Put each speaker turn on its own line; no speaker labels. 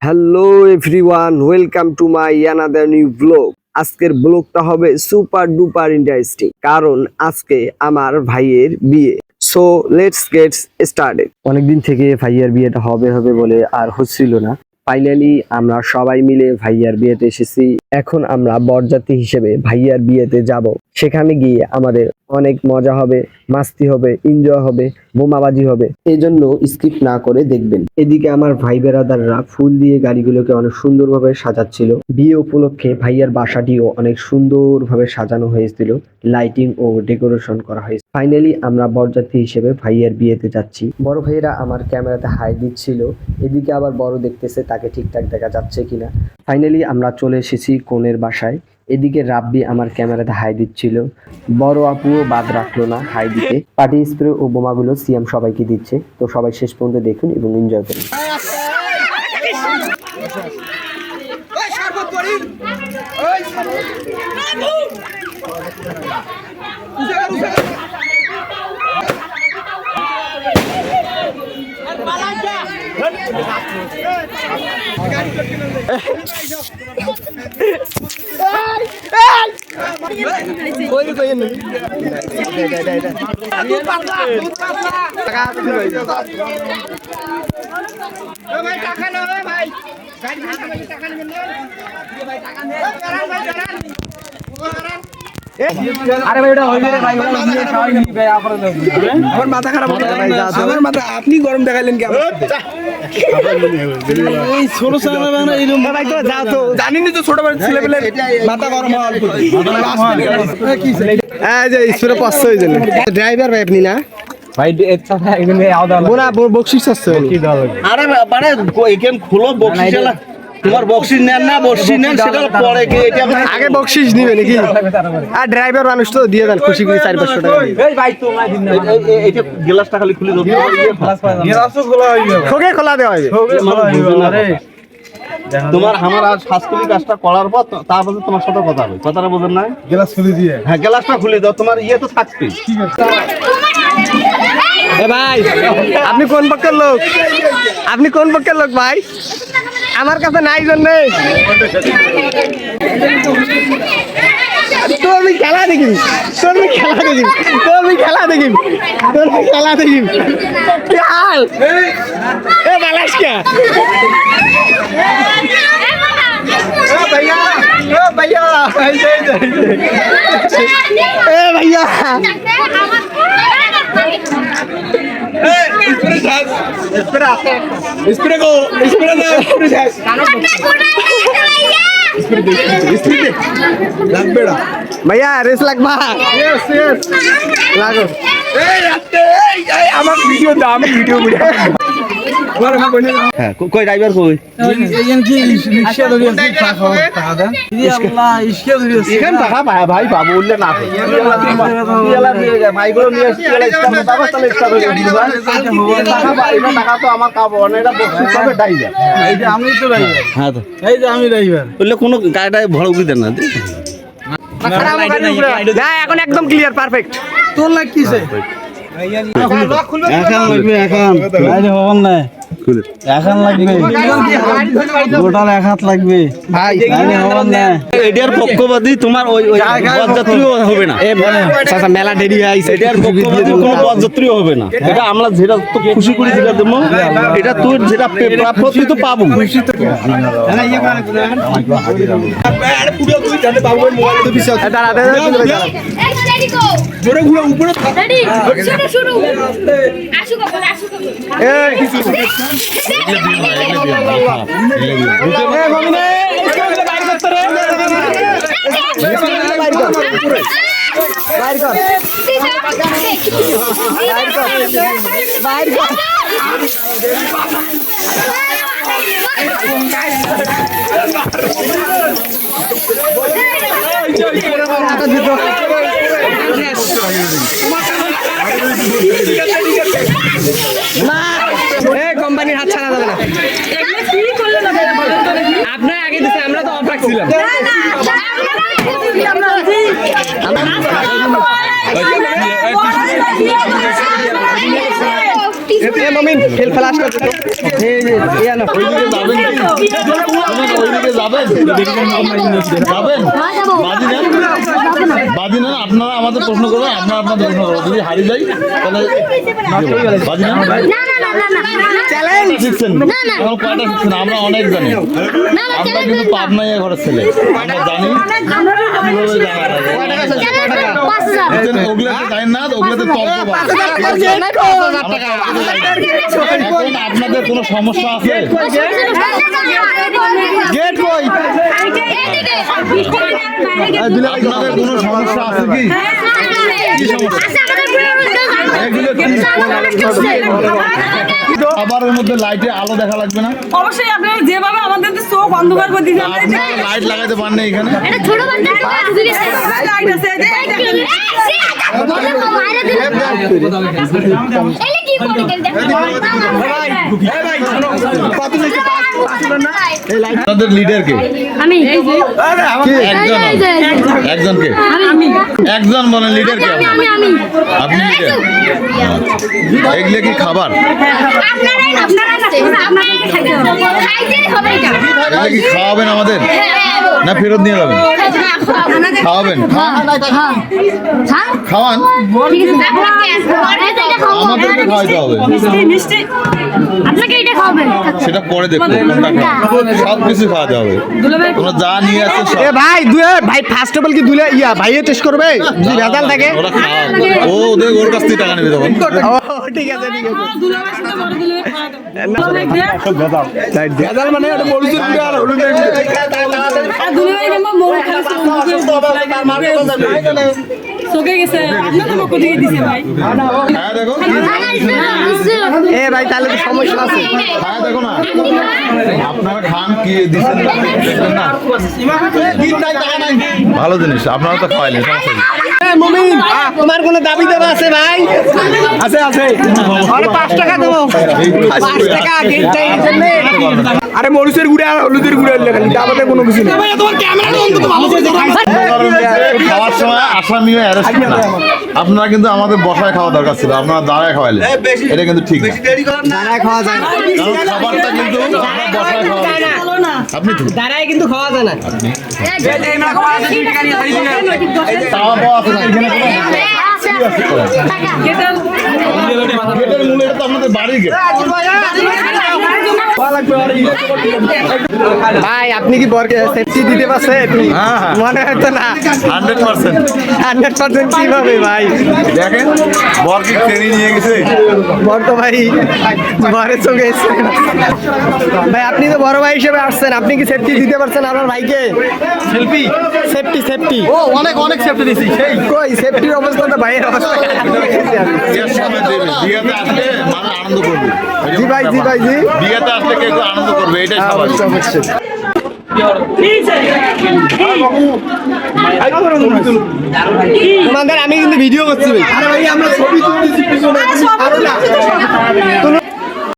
Hello everyone, welcome to my another new blog. আজকের ব্লগটা হবে সুপার ডুপার ইন্টারেস্টিং, কারণ আজকে আমার ভাইয়ের বিয়ে। So let's get started. অনেকদিন থেকে ভাইয়ার বিয়েটা হবে হবে বলে আর হচ্ছিল না। ফাইনালি আমরা সবাই মিলে ভাইয়ার বিয়েতে এসেছি। এখন আমরা বরযাত্রী হিসেবে ভাইয়ার বিয়েতে যাব। সেখানে গিয়ে আমাদের অনেক মজা হবে, মাস্তি হবে, এনজয় হবে, বোমাবাজি হবে। এই জন্য স্কিপ না করে দেখবেন। এদিকে আমার ভাই বেরাদাররা ফুল দিয়ে গাড়িগুলোকে অনেক সুন্দরভাবে সাজাচ্ছিল। বিয়ে উপলক্ষে ভাইয়ার বাসাটিও অনেক সুন্দরভাবে সাজানো হয়েছিল, লাইটিং ও ডেকোরেশন করা হয়েছে। ফাইনালি আমরা বরযাত্রী হিসেবে ভাইয়ার বিয়েতে যাচ্ছি। বড় ভাইয়েরা আমার ক্যামেরাতে হাই দিচ্ছিল, এদিকে আবার বড় দেখতেছে তাকে ঠিকঠাক দেখা যাচ্ছে কিনা। ফাইনালি আমরা চলে এসেছি কনের বাসায়। এদিকে রাব্বি আমার ক্যামেরাতে হাই দিচ্ছিল, বড় আপুও বাদ রাখলো না হাই দিতে। পার্টি স্প্রে ও বোমাগুলো সিএম সবাইকে দিচ্ছে। তো সবাই শেষ পর্যন্ত দেখুন এবং এনজয় করুন।
আরে ভাই ওটা হইবে রে ভাই, ওটা নিয়ে খাওয়াই নি ভাই। আমার মাথা খারাপ হয়ে গেল ভাই। আমার মাথা আপনি গরম দেখাইলেন কি? এই ছোট ছেলে না এরকম ভাই, তো যাও তো, জানিনি তো ছোট বড় ছেলে পেলে মাথা গরম হয় অল্প। কি ছেলে এই যে ইসরে 500 হয়ে গেল। ড্রাইভার ভাই আপনি না ভাই? এটা একদম আলাদা বোনা বকশিশ আছে কি দাও?
আরে মানে এখানে খুলো বকশিশ। তোমার বকশিস নেন না, বকশিস নেন সেটা পরে কি? এটা
আগে বকশিশ নিবে নাকি? আর ড্রাইভার মানুষ তো দিয়ে দেন খুশি করে 400-500 টাকা। এই ভাই তোমরা দিন না,
এইটা গ্লাসটা খালি খুলে দাও।
গ্লাসও খোলা হইবে, খোকে খোলা দেওয়া হইবে। আরে
তোমার আমার আজ সাংস্কৃতিক কাজটা করার পর তারপরে তোমার সাথে কথা হবে। কথাটা বোঝেন না?
গ্লাস খুলে দিয়ে,
হ্যাঁ গ্লাসটা খুলে দাও, তোমার ইয়ে তো থাকবে।
ঠিক আছে। এ ভাই আপনি কোন পক্ষের লোক? আপনি কোন পক্ষের লোক ভাই? আমার কাছে নাই জন্য তোর আমি খেলা দেখি, তোর আমি খেলা দেখি, তোর আমি খেলা দেখি, তোর আমি খেলা দেখি। হাল এ বালাস কে? भैया ओ भैया ए भैया स्प्रे को भैया रेस लगवा। यस यस लागो। আমার ভিডিও দাও, আমি ভিডিও
হ্যাঁ কই ড্রাইভার কই?
রিকশা ধরে আছে, টাকা দেন। আল্লাহ রিকশা ধরে আছে।
এখান টাকা পায় ভাই, বাবু বললে না ভাইগুলো নিয়ে আসছি। টাকা তাহলে এক্সট্রা করে দিই ভাই। টাকা পাই না, টাকা তো আমার কাবো না, এটা বকশিশ হবে ড্রাইভার।
এই যে আমি তো ড্রাইভার।
হ্যাঁ তো
এই যে আমি ড্রাইভার।
বললে কোনো গাড়িটাই ভাড়া উঠে দেন না।
এখন একদম ক্লিয়ার, পারফেক্ট। তোর লাগ কিছে?
এখন লাগবে, এখন
আরে হবন না, এখন লাগবে গোটাল 1 হাত লাগবে ভাই। আরে হবন না,
এটার পক্ষপাতী তোমার ওই বরযাত্রীও হবে না।
চাচা মেলা দেরি হইছে,
এটার পক্ষপাতী কোনো বরযাত্রীও হবে না। এটা আমরা যেটা তো খুশি করে যেটা দেবো, এটা তোর যেটা প্রাপ্য তুই তো পাবো।
জোরে ঘুরে উপরে
রেডি শুরু আসুক বলে আসুক।
কোম্পানির হাত ছাড়া যাবে না। আপনার আগে দিচ্ছে, আমরা তো অফ রাখছিলাম। মমিন খেল ফ্লাশ করতে তো এই যে ইয়া না
ওইদিকে যাবেন কি? ওইদিকে যাবেন? যাবেন? বাজি না আপনারা আমাদের প্রশ্ন করবেন, আমরা আপনাদের প্রশ্ন করবো। যদি হারিয়ে যাই তাহলে বাজি না
চ্যালেঞ্জ
শিখছেন আমার কয়টা শিখছেন আমরা অনেক জানি। আমরা কিন্তু পাবনাই ঘরের ছেলে, আমরা জানি কিভাবে জানা যায়। ওগুলোতে জানেন না, ওগুলোতে তর্ক এখন আপনাদের কোনো সমস্যা আছে?
গেট কই
আপনাদের কোনো সমস্যা আছে কি? খাবারের মধ্যে লাইটে আলো দেখা লাগবে না?
অবশ্যই আপনারা যেভাবে আমাদের চোখ অন্ধকার করে দিয়েছেন
আপনারা লাইট লাগাতে পারেন না এখানে?
ছোট বাচ্চা
লাইট আছে
আপনাদের লিডার কে?
আমি
একজন একজনকে একজন বলেন লিডার কে? আপনি লিডার? এগুলো কি খাবার? এগুলো কি খাওয়াবেন আমাদের না ফেরত নিয়ে যাবেন? খাওয়াবেন? খাওয়ান আমাদেরকে খাওয়াইতে হবে,
মিষ্টি
আপনাকে এটা খাওয়াবেন
সেটা পরে দেখবো কোনটা খাওয়াবো। সব কিছু খাওয়াতে হবে, তোমরা যা নিয়ে আসছো সব।
এ ভাই ভাই ফার্স্ট অফ অল কি দুলে ইয়া ভাইয়ে টেস্ট করবে যদি ভেজাল থাকে
ওরা খাওয়াবে, ওর কাছ থেকে টাকা নেবে তখন।
ও ঠিক আছে ঠিক আছে
দুলাভাইয়ের সাথে বড় দুলাভাই
ভেজাল মানে এটা মরিচের গুঁড়ো আর হলুদের গুঁড়ো
আর দুলাভাই কিন্তু মৌল খাচ্ছে চোখে গেছে আপনাদের পক্ষ থেকে দিছে ভাই
হ্যাঁ দেখো
এ ভাই তাহলে তো সমস্যা আছে
হ্যাঁ দেখো না আপনারা খান কি দিচ্ছেন না, দেখবেন না? ভালো জিনিস আপনারা তো খাওয়াইলেন, সমস্যা নেই।
মমিন তোমার কোনো দাবি দেওয়া আছে ভাই? আছে আছে আরে 5 টাকা দেবো 5 টাকা গেট চাই আরে মরিচের গুঁড়ো আর হলুদের গুঁড়ো লেখেন দাবাতে কোনো কিছু নেই তোমার ক্যামেরাটা অন্তত ভালো করে
খাওয়ার সময় আসামিও অ্যারেস্ট না, আপনারা কিন্তু আমাদের বসায় খাওয়া দরকার ছিল, আপনারা দাঁড়ায় খাওয়াইলেন, এটা কিন্তু ঠিক না।
দাঁড়ায় খাওয়া যায় না
কারণ খাবারটা কিন্তু আমরা বসায় খাওয়া আপনি ঠিক
দাঁড়ায় কিন্তু খাওয়া যায় না
চাওয়া পাওয়া আছে না এখানে গেটের মূলে এটা তো আপনাদের বাড়ির গেট।
ভাই আপনি কি বরকে সেফটি দিতে পারছেন?
হ্যাঁ, হ্যাঁ।
মনে হয় তো না
100%
100% কিভাবে ভাই?
দেখেন বর কি ট্রেনিং নিয়ে গেছে,
বর তো ভাই বরের চোখে এসছে। ভাই আপনি তো বড় ভাই হিসেবে আসছেন, আপনি কি সেফটি দিতে পারছেন আপনার ভাইকে? সেফটি
ও অনেক অনেক সেফটি দিছি সেই
কই সেফটির অবস্থা তো ভাইয়ের অবস্থা
বিয়ের সময় দেবে, বিয়েতে আসলে মানুষ আনন্দ করবে।
জি ভাই জি ভাই জি
বিয়েতে আসলে কেউ আনন্দ করবে, এটাই স্বাভাবিক।
অবশ্যই অবশ্যই তোমাদের আমি কিন্তু ভিডিও করছি ভাই। আরে ভাই আমরা ছবি তুলতেছি পিছনে।